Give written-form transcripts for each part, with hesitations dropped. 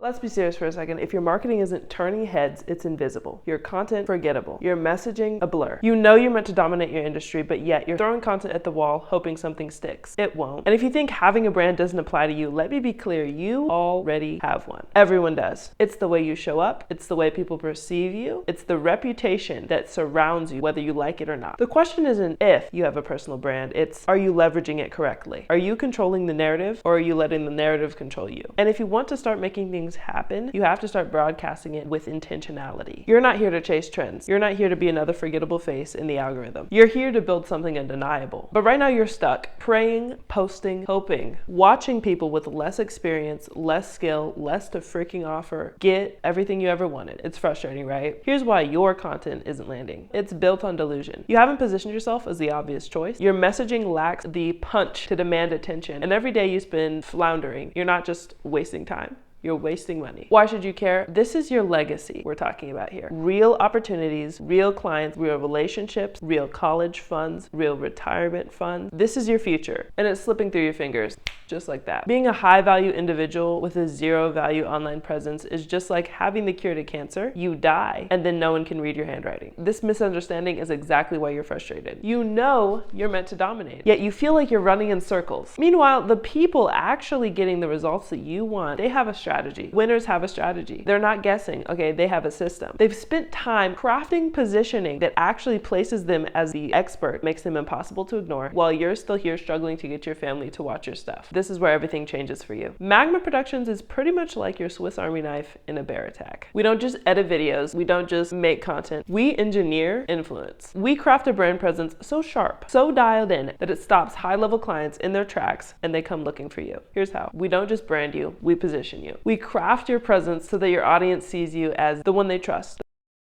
Let's be serious for a second. If your marketing isn't turning heads, it's invisible. Your content forgettable. Your messaging a blur. You know you're meant to dominate your industry, but yet you're throwing content at the wall hoping something sticks. It won't. And if you think having a brand doesn't apply to you, let me be clear, you already have one. Everyone does. It's the way you show up. It's the way people perceive you. It's the reputation that surrounds you, whether you like it or not. The question isn't if you have a personal brand, it's are you leveraging it correctly? Are you controlling the narrative, or are you letting the narrative control you? And if you want to start making things happen, you have to start broadcasting it with intentionality. You're not here to chase trends. You're not here to be another forgettable face in the algorithm. You're here to build something undeniable. But right now you're stuck praying, posting, hoping, watching people with less experience, less skill, less to freaking offer get everything you ever wanted. It's frustrating, right? Here's why your content isn't landing. It's built on delusion. You haven't positioned yourself as the obvious choice. Your messaging lacks the punch to demand attention. And every day you spend floundering, you're not just wasting time. You're wasting money. Why should you care? This is your legacy we're talking about here. Real opportunities, real clients, real relationships, real college funds, real retirement funds. This is your future, and it's slipping through your fingers just like that. Being a high value individual with a zero value online presence is just like having the cure to cancer. You die, and then no one can read your handwriting. This misunderstanding is exactly why you're frustrated. You know you're meant to dominate, yet you feel like you're running in circles. Meanwhile, the people actually getting the results that you want, they have a strategy. Winners have a strategy. They're not guessing. Okay, they have a system. They've spent time crafting positioning that actually places them as the expert, makes them impossible to ignore, while you're still here struggling to get your family to watch your stuff. This is where everything changes for you. Magma Productions is pretty much like your Swiss Army knife in a bear attack. We don't just edit videos. We don't just make content. We engineer influence. We craft a brand presence so sharp, so dialed in that it stops high-level clients in their tracks and they come looking for you. Here's how. We don't just brand you, we position you. We craft your presence so that your audience sees you as the one they trust,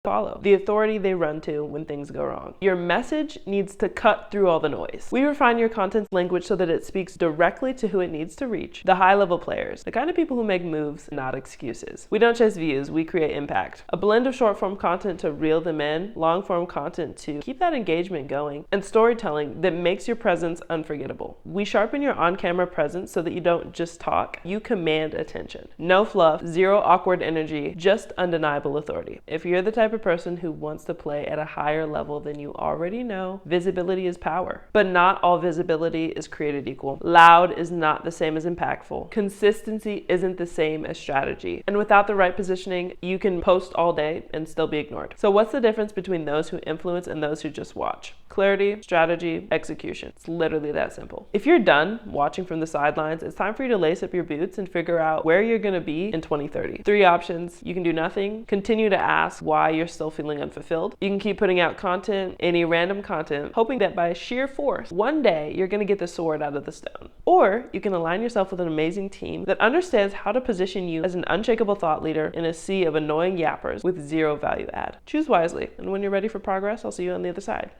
follow, the authority they run to when things go wrong. Your message needs to cut through all the noise. We refine your content's language so that it speaks directly to who it needs to reach, the high-level players, the kind of people who make moves, not excuses. We don't chase views, we create impact. A blend of short-form content to reel them in, long-form content to keep that engagement going, and storytelling that makes your presence unforgettable. We sharpen your on-camera presence so that you don't just talk, you command attention. No fluff, zero awkward energy, just undeniable authority. If you're the type of person who wants to play at a higher level than you already know, visibility is power. But not all visibility is created equal. Loud is not the same as impactful. Consistency isn't the same as strategy. And without the right positioning, you can post all day and still be ignored. So what's the difference between those who influence and those who just watch? Clarity, strategy, execution. It's literally that simple. If you're done watching from the sidelines, it's time for you to lace up your boots and figure out where you're gonna be in 2030. 3 options. You can do nothing, continue to ask why you're still feeling unfulfilled. You can keep putting out content, any random content, hoping that by sheer force, one day you're gonna get the sword out of the stone. Or you can align yourself with an amazing team that understands how to position you as an unshakable thought leader in a sea of annoying yappers with zero value add. Choose wisely, and when you're ready for progress, I'll see you on the other side.